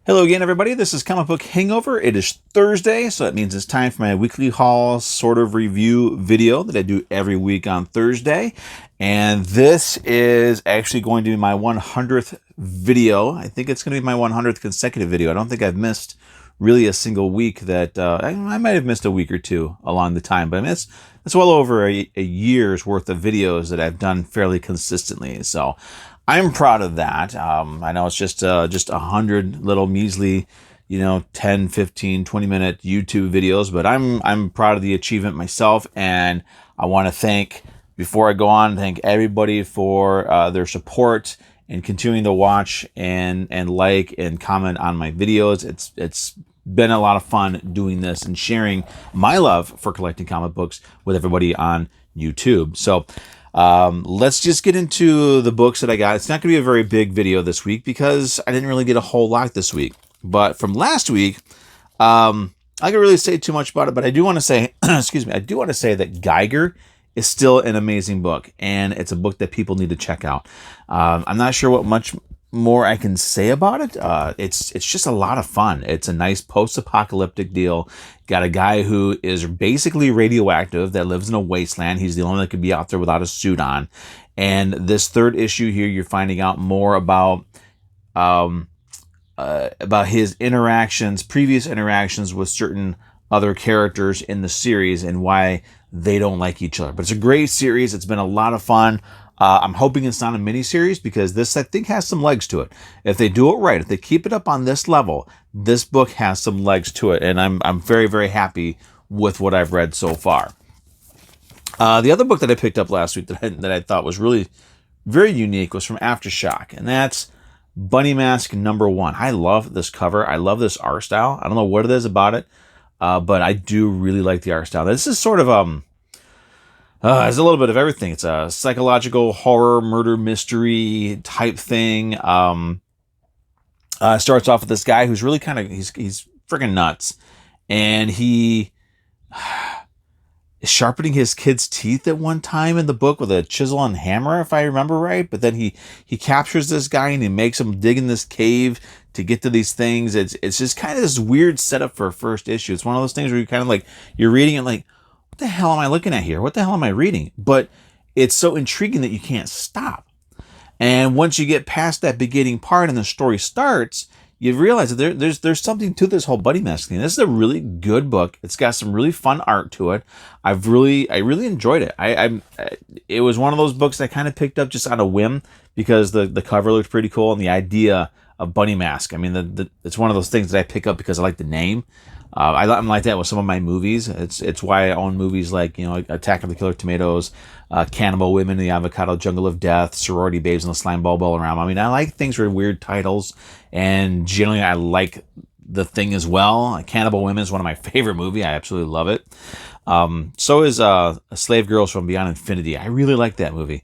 Hello again, everybody. This is Comic Book Hangover. It is Thursday, so that means it's time for my weekly haul sort of review video that I do every week on Thursday. And this is actually going to be my 100th video. I think it's going to be my 100th consecutive video. I don't think I've missed really a single week that I might have missed a week or two along the time, but I mean, it's well over a year's worth of videos that I've done fairly consistently. So I'm proud of that. I know it's just 100 little measly, 10, 15, 20-minute YouTube videos, but I'm proud of the achievement myself, and I want to before I go on, thank everybody for their support and continuing to watch and like and comment on my videos. It's been a lot of fun doing this and sharing my love for collecting comic books with everybody on YouTube. So let's just get into the books that I got. It's not going to be a very big video this week because I didn't really get a whole lot this week. But from last week, I can't really say too much about it, but I do want to say, excuse me, I do want to say that Geiger is still an amazing book, and it's a book that people need to check out. I'm not sure what much more I can say about it. It's just a lot of fun. It's a nice post-apocalyptic deal. Got a guy who is basically radioactive that lives in a wasteland. He's the only one that could be out there without a suit on. And this third issue here, you're finding out more about his previous interactions with certain other characters in the series and why they don't like each other. But it's a great series. It's been a lot of fun. I'm hoping it's not a miniseries because this, I think, has some legs to it. If they do it right, if they keep it up on this level, this book has some legs to it, and I'm very, very happy with what I've read so far. The other book that I picked up last week that I thought was really very unique was from Aftershock, and that's Bunny Mask #1. I love this cover. I love this art style. I don't know what it is about it, but I do really like the art style. This is sort of it's a little bit of everything. It's a psychological horror, murder mystery type thing. Starts off with this guy who's really he's freaking nuts, and he is sharpening his kid's teeth at one time in the book with a chisel and hammer, if I remember right. But then he captures this guy and he makes him dig in this cave to get to these things. It's just kind of this weird setup for a first issue. It's one of those things where you kind of like, you're reading it like, what the hell am I looking at here? What the hell am I reading? But it's so intriguing that you can't stop. And once you get past that beginning part and the story starts, you realize that there's something to this whole Bunny Mask thing. This is a really good book. It's got some really fun art to it. I really enjoyed it. It was one of those books that I kind of picked up just on a whim because the cover looked pretty cool and the idea of Bunny Mask. I mean, it's one of those things that I pick up because I like the name. I'm like that with some of my movies. It's why I own movies like, Attack of the Killer Tomatoes, Cannibal Women in the Avocado Jungle of Death, Sorority Babes in the Slime Ball Ballroom. I mean, I like things with weird titles, and generally I like the thing as well. Cannibal Women is one of my favorite movies. I absolutely love it. So is Slave Girls from Beyond Infinity. I really like that movie.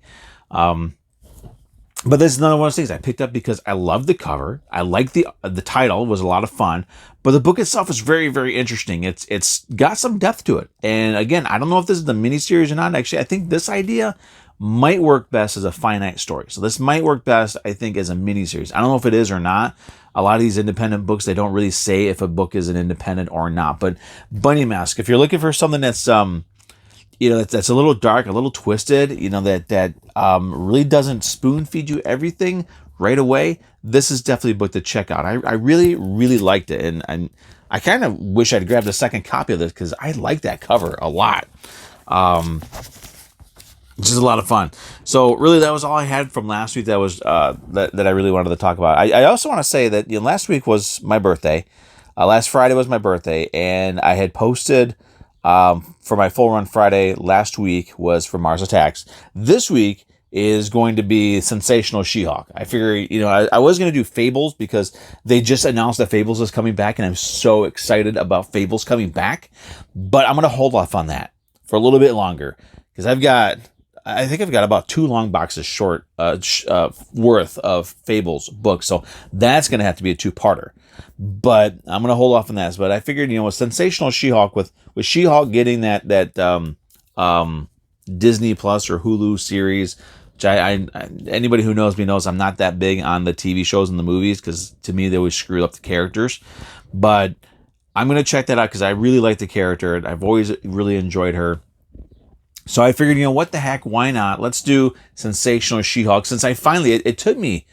But this is another one of those things I picked up because I love the cover. I like the title, was a lot of fun. But the book itself is very, very interesting. It's got some depth to it. And again, I don't know if this is the miniseries or not. Actually, I think this idea might work best as a finite story. So this might work best, I think, as a miniseries. I don't know if it is or not. A lot of these independent books, they don't really say if a book is an independent or not. But Bunny Mask, if you're looking for something that's that's a little dark, a little twisted, that really doesn't spoon feed you everything right away, this is definitely a book to check out. I really, really liked it. And I kind of wish I'd grabbed a second copy of this because I like that cover a lot. It's just a lot of fun. So really, that was all I had from last week. That was that I really wanted to talk about. I also want to say that last week was my birthday. Last Friday was my birthday, and I had posted for my full run Friday last week was for Mars Attacks. This week is going to be Sensational She-Hulk. I figure, I was going to do Fables because they just announced that Fables is coming back, and I'm so excited about Fables coming back. But I'm going to hold off on that for a little bit longer because I think I've got about 2 long boxes worth of Fables books. So that's going to have to be a 2-parter. But I'm going to hold off on that. But I figured, with Sensational She-Hulk, with She-Hulk getting that Disney Plus or Hulu series which anybody who knows me knows I'm not that big on the TV shows and the movies, because to me they always screw up the characters. But I'm going to check that out because I really like the character. I've always really enjoyed her. So I figured, what the heck, why not? Let's do Sensational She-Hulk, since I finally, it took me,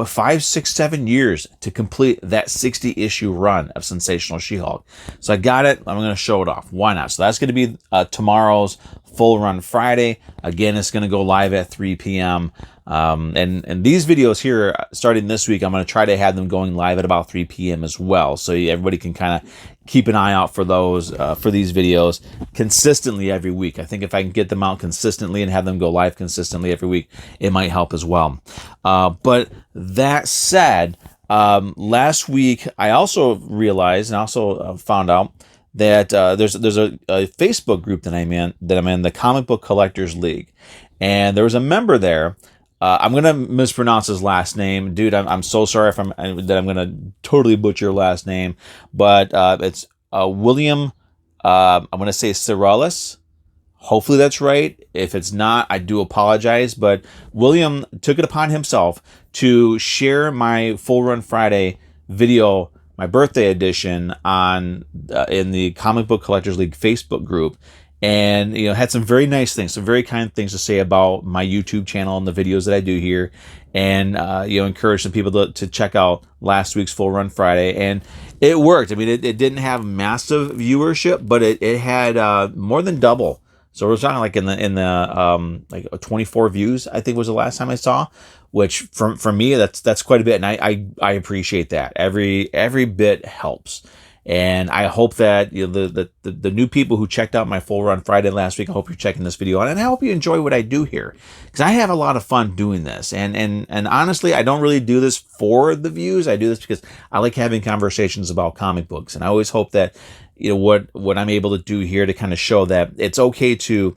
5, 6, 7 years to complete that 60-issue run of Sensational She-Hulk. So I got it. I'm going to show it off. Why not? So that's going to be tomorrow's Full Run Friday. Again, it's going to go live at 3 p.m. And these videos here, starting this week, I'm going to try to have them going live at about 3 p.m. as well. So everybody can kind of keep an eye out for those, for these videos consistently every week. I think if I can get them out consistently and have them go live consistently every week, it might help as well. But that said, last week, I also realized and also found out that there's a Facebook group that I'm in, the Comic Book Collectors League. And there was a member there. I'm going to mispronounce his last name. Dude, I'm so sorry that I'm going to totally butcher your last name. But it's William, I'm going to say Cyrillus. Hopefully that's right. If it's not, I do apologize. But William took it upon himself to share my Full Run Friday video, my birthday edition, on in the Comic Book Collectors League Facebook group. And, had some very nice things, some very kind things to say about my YouTube channel and the videos that I do here. And, encourage some people to check out last week's Full Run Friday. And it worked. I mean, it didn't have massive viewership, but it had more than double. So we're talking like in the like 24 views, I think was the last time I saw, which for me, that's quite a bit. And I appreciate that. Every bit helps. And I hope that the new people who checked out my Full Run Friday last week, I hope you're checking this video out, and I hope you enjoy what I do here, because I have a lot of fun doing this. And honestly, I don't really do this for the views. I do this because I like having conversations about comic books, and I always hope that what I'm able to do here to kind of show that it's okay to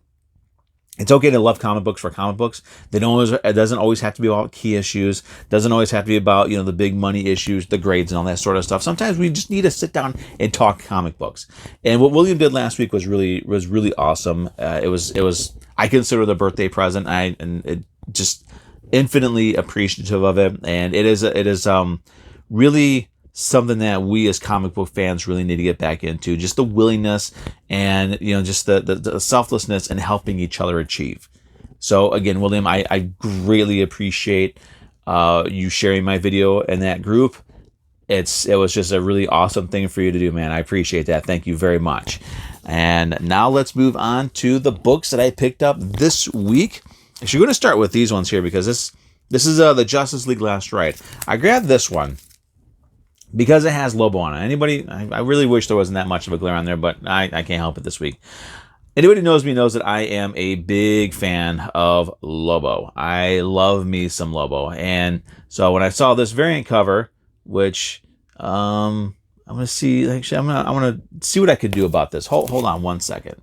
love comic books for comic books. It doesn't always have to be about key issues. Doesn't always have to be about, the big money issues, the grades and all that sort of stuff. Sometimes we just need to sit down and talk comic books. And what William did last week was really awesome. It was I consider the birthday present. And it just infinitely appreciative of it. And it is really something that we as comic book fans really need to get back into. Just the willingness and, just the selflessness and helping each other achieve. So again, William, I greatly appreciate you sharing my video in that group. It was just a really awesome thing for you to do, man. I appreciate that. Thank you very much. And now let's move on to the books that I picked up this week. Actually, we're going to start with these ones here, because this is the Justice League Last Ride. I grabbed this one because it has Lobo on it. I really wish there wasn't that much of a glare on there, but I can't help it this week. Anybody who knows me knows that I am a big fan of Lobo. I love me some Lobo. And so when I saw this variant cover, which I'm going to see, actually, I want to see what I could do about this. Hold on one second.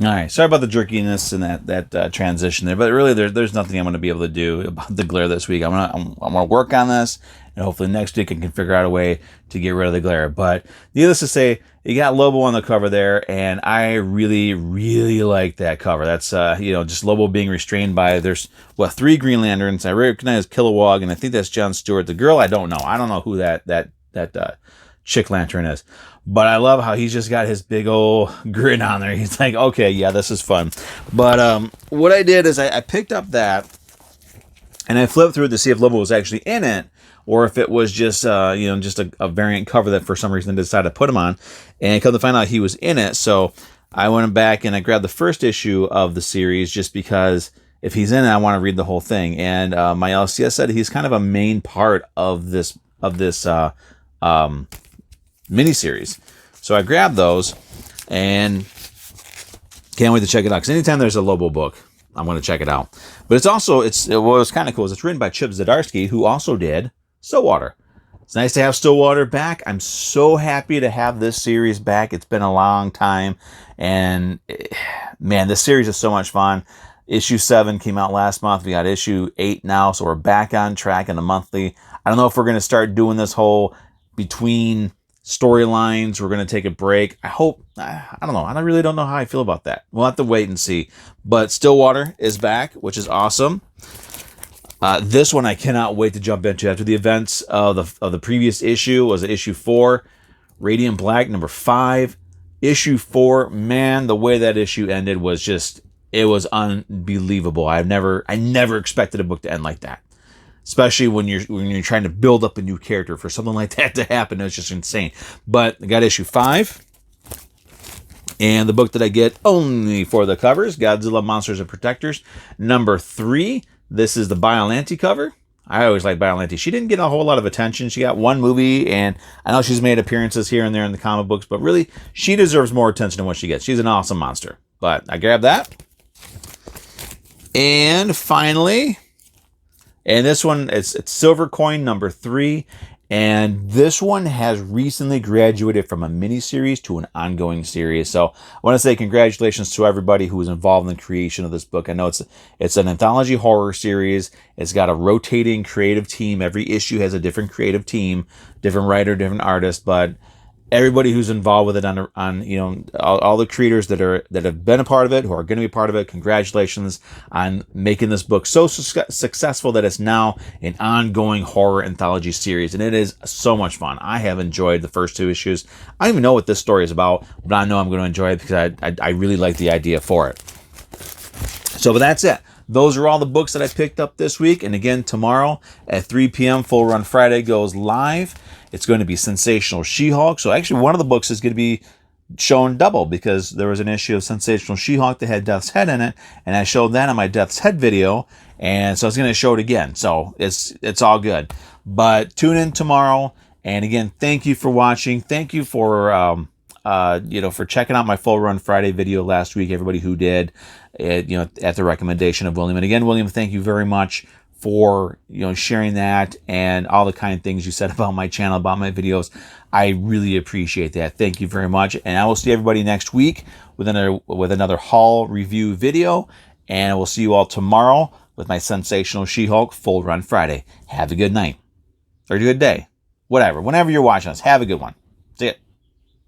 All right, sorry about the jerkiness and that transition there, but really there's nothing I'm going to be able to do about the glare this week. I'm gonna work on this, and hopefully next week I can figure out a way to get rid of the glare. But needless to say, you got Lobo on the cover there, and I really, really like that cover. That's just Lobo being restrained by, there's 3 Green Lanterns. I recognize Kilowog, and I think that's John Stewart. The girl, I don't know who that chick lantern is. But I love how he's just got his big old grin on there. He's like, okay, yeah, this is fun. But what I did is I picked up that, and I flipped through it to see if Lobo was actually in it, or if it was just just a variant cover that for some reason they decided to put him on. And come to find out he was in it. So I went back and I grabbed the first issue of the series, just because if he's in it, I want to read the whole thing. And my LCS said he's kind of a main part of this miniseries. So I grabbed those and can't wait to check it out, because anytime there's a Lobo book, I'm going to check it out. But what was kind of cool is it's written by Chip Zdarsky, who also did Stillwater. It's nice to have Stillwater back. I'm so happy to have this series back. It's been a long time, and man, this series is so much fun. Issue 7 came out last month. We got issue 8 now, so we're back on track in the monthly. I don't know if we're going to start doing this whole between storylines. We're going to take a break. I don't know. I really don't know how I feel about that. We'll have to wait and see. But Stillwater is back, which is awesome. This one I cannot wait to jump into. After the events of the previous issue, was issue 4, Radiant Black number 5. Issue 4, man, the way that issue ended was just, it was unbelievable. I never expected a book to end like that. Especially when you're trying to build up a new character, for something like that to happen, it's just insane. But I got issue 5. And the book that I get only for the covers, Godzilla Monsters and Protectors, number 3. This is the Biollante cover. I always like Biollante. She didn't get a whole lot of attention. She got one movie, and I know she's made appearances here and there in the comic books, but really, she deserves more attention than what she gets. She's an awesome monster. But I grabbed that. And finally, and this one, it's Silver Coin number 3. And this one has recently graduated from a mini-series to an ongoing series. So I want to say congratulations to everybody who was involved in the creation of this book. I know it's an anthology horror series. It's got a rotating creative team. Every issue has a different creative team, different writer, different artist, but everybody who's involved with it on you know, all the creators that have been a part of it, who are going to be part of it, congratulations on making this book so successful that it's now an ongoing horror anthology series, and it is so much fun. I have enjoyed the first 2 issues. I don't even know what this story is about, but I know I'm going to enjoy it because I really like the idea for it. So, but that's it. Those are all the books that I picked up this week. And again, tomorrow at 3 p.m., Full Run Friday goes live. It's going to be Sensational She-Hulk. So actually, one of the books is going to be shown double, because there was an issue of Sensational She-Hulk that had Death's Head in it, and I showed that on my Death's Head video, and so I was going to show it again. So it's all good. But tune in tomorrow. And again, thank you for watching. Thank you for for checking out my Full Run Friday video last week, everybody who did, at the recommendation of William. And again, William, thank you very much for sharing that and all the kind things you said about my channel, about my videos. I really appreciate that. Thank you very much. And I will see everybody next week with another haul review video. And I will see you all tomorrow with my Sensational She-Hulk Full Run Friday. Have a good night. Or a good day. Whatever. Whenever you're watching us, have a good one. See ya.